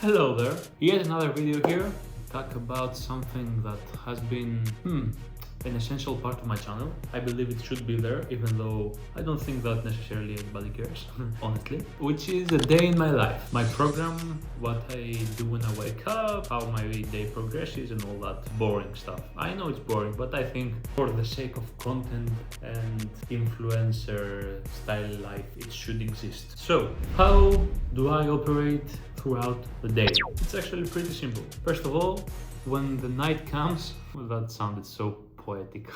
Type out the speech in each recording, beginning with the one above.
Hello there, yet another video here. Talk about something that has been an essential part of my channel. I believe it should be there, even though I don't think that necessarily anybody cares, honestly. Which is a day in my life. My program, what I do when I wake up, how my day progresses and all that boring stuff. I know it's boring, but I think for the sake of content and influencer style life, it should exist. So, how do I operate throughout the day? It's actually pretty simple. First of all, when the night comes, well, that sounded so poetic.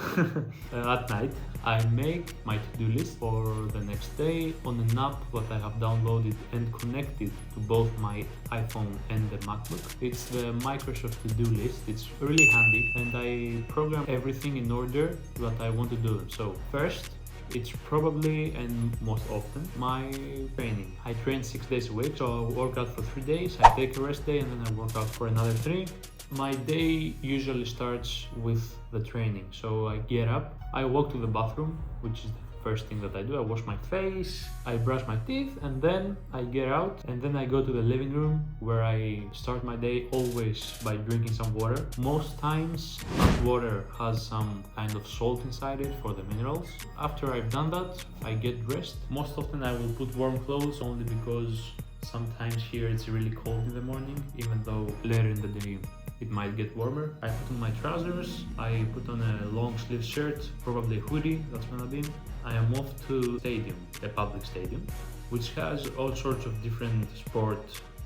At night, I make my to-do list for the next day on an app that I have downloaded and connected to both my iPhone and the MacBook. It's the Microsoft to-do list. It's really handy and I program everything in order that I want to do. So first, it's probably and most often my training. I train 6 days a week, so I work out for 3 days, I take a rest day and then I work out for another 3. My day usually starts with the training. So I get up, I walk to the bathroom, which is the first thing that I do. I wash my face, I brush my teeth, and then I get out and then I go to the living room where I start my day always by drinking some water. Most times that water has some kind of salt inside it for the minerals. After I've done that, I get dressed. Most often I will put warm clothes only because sometimes here it's really cold in the morning, even though later in the day it might get warmer. I put on my trousers, I put on a long sleeve shirt, probably a hoodie, that's gonna be. I am off to stadium, a public stadium, which has all sorts of different sport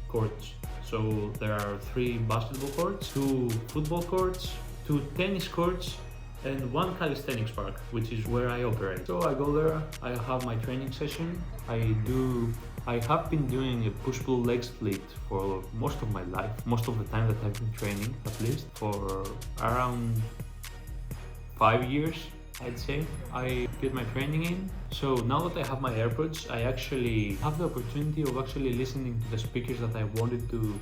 courts. So there are 3 basketball courts, 2 football courts, 2 tennis courts, and 1 calisthenics park, which is where I operate. So I go there, I have my training session, I have been doing a push-pull leg split for most of my life, most of the time that I've been training, at least for around 5 years, I'd say. I get my training in. So now that I have my AirPods, I actually have the opportunity of actually listening to the speakers that I wanted to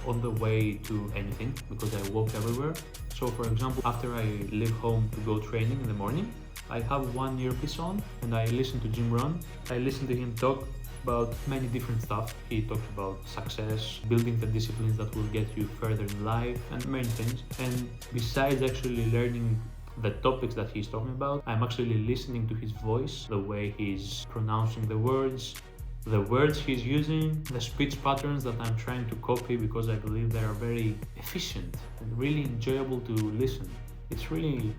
on the way to anything, because I walk everywhere. So for example, after I leave home to go training in the morning, I have 1 earpiece on and I listen to Jim Rohn. I listen to him talk about many different stuff. He talks about success, building the disciplines that will get you further in life, and many things. And besides actually learning the topics that he's talking about, I'm actually listening to his voice, the way he's pronouncing the words he's using, the speech patterns that I'm trying to copy, because I believe they are very efficient and really enjoyable to listen. It's really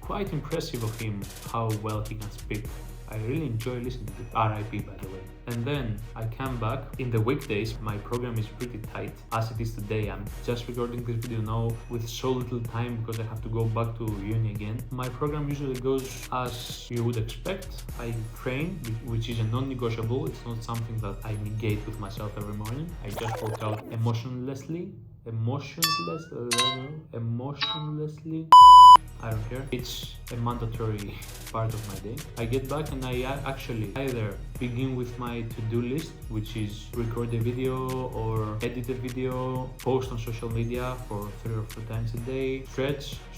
quite impressive of him how well he can speak. I really enjoy listening to RIP, by the way. And then I come back. In the weekdays, my program is pretty tight, as it is today. I'm just recording this video now with so little time because I have to go back to uni again. My program usually goes as you would expect. I train, which is a non-negotiable. It's not something that I negate with myself every morning. I just work out emotionlessly. I don't care. It's a mandatory part of my day. I get back and I actually either begin with my to-do list, which is record a video or edit a video, post on social media for 3 or 4 times a day,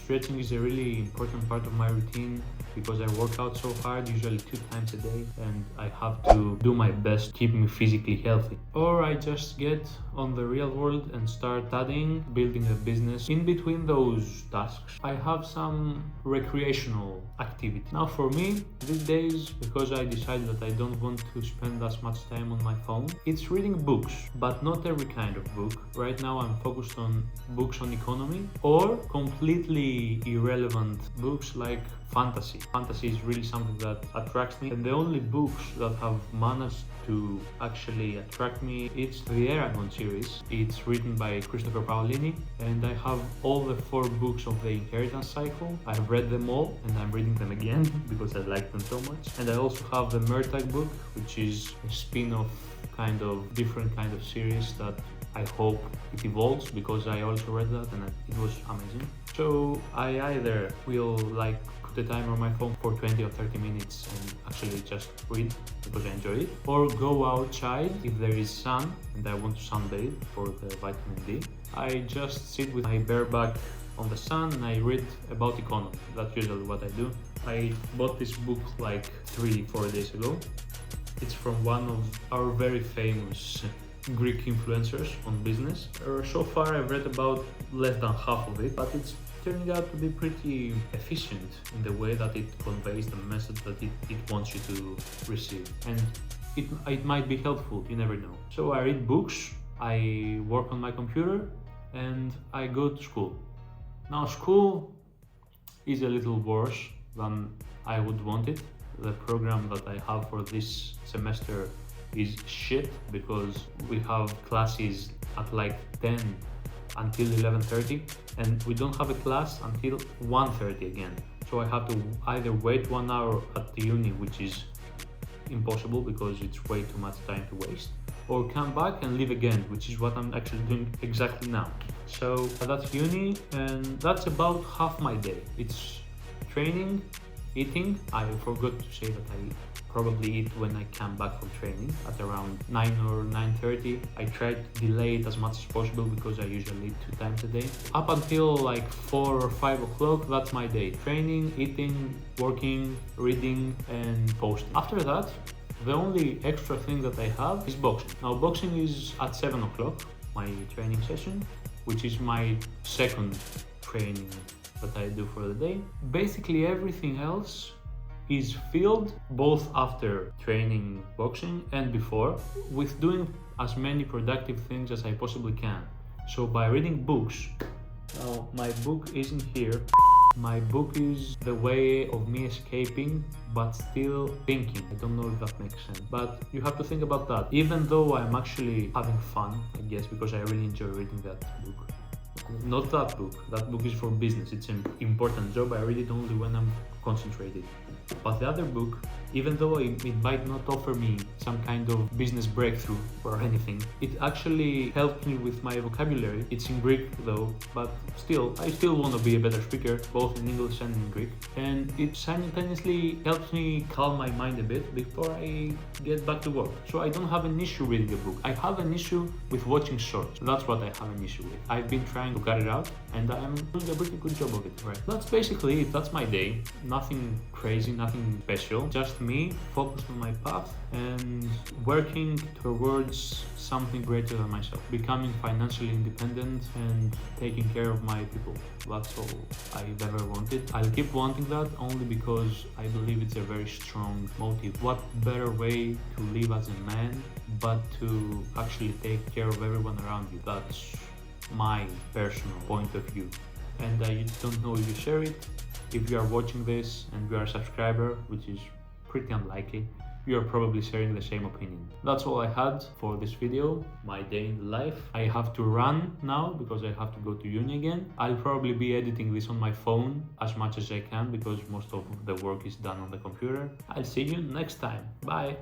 Stretching is a really important part of my routine because I work out so hard, usually 2 times a day, and I have to do my best to keep me physically healthy. Or I just get on the real world and start studying, building a business. In between those tasks, I have some recreational activity. Now for me, these days, because I decided that I don't want to spend as much time on my phone, it's reading books, but not every kind of book. Right now I'm focused on books on economy or completely irrelevant books like fantasy. Fantasy is really something that attracts me, and the only books that have managed to actually attract me, it's the Eragon series. It's written by Christopher Paolini, and I have all the 4 books of the Inheritance Cycle. I've read them all and I'm reading them again because I like them so much. And I also have the Murtagh book, which is a spin-off different kind of series that I hope it evolves, because I also read that and it was amazing. So I either will put a timer on my phone for 20 or 30 minutes and actually just read because I enjoy it, or go outside if there is sun and I want to sunbathe for the vitamin D. I just sit with my bare back on the sun and I read about economy. That's usually what I do. I bought this book like 3-4 days ago. It's from one of our very famous Greek influencers on business. So far I've read about less than half of it, but it's turning out to be pretty efficient in the way that it conveys the message that it wants you to receive. And it might be helpful, you never know. So I read books, I work on my computer, and I go to school. Now school is a little worse than I would want it. The program that I have for this semester is shit because we have classes at like 10 until 11:30 and we don't have a class until 1:30 again. So I have to either wait 1 hour at the uni, which is impossible because it's way too much time to waste, or come back and leave again, which is what I'm actually doing exactly now. So that's uni, and that's about half my day. It's training, eating. I forgot to say that I probably eat when I come back from training at around 9 or 9:30. I try to delay it as much as possible because I usually eat 2 times a day. Up until like 4 or 5 o'clock, that's my day. Training, eating, working, reading, and posting. After that, the only extra thing that I have is boxing. Now boxing is at 7 o'clock, my training session, which is my second training that I do for the day. Basically everything else is filled both after training boxing and before, with doing as many productive things as I possibly can. So by reading books, now my book isn't here. My book is the way of me escaping but still thinking. I don't know if that makes sense, but you have to think about that. Even though I'm actually having fun, I guess, because I really enjoy reading that book. Not that book. That book is for business. It's an important job. I read it only when I'm concentrated. But the other book, even though it might not offer me some kind of business breakthrough or anything, it actually helped me with my vocabulary. It's in Greek though, but I still want to be a better speaker, both in English and in Greek. And it simultaneously helps me calm my mind a bit before I get back to work. So I don't have an issue reading a book. I have an issue with watching shorts. That's what I have an issue with. I've been trying to cut it out and I'm doing a pretty good job of it, right? That's basically it. That's my day. Nothing crazy, nothing special. Just me focused on my path and working towards something greater than myself. Becoming financially independent and taking care of my people. That's all I've ever wanted. I'll keep wanting that only because I believe it's a very strong motive. What better way to live as a man but to actually take care of everyone around you? That's my personal point of view. And I don't know if you share it. If you are watching this and you are a subscriber, which is pretty unlikely, you are probably sharing the same opinion. That's all I had for this video, my day in life. I have to run now because I have to go to uni again. I'll probably be editing this on my phone as much as I can because most of the work is done on the computer. I'll see you next time. Bye!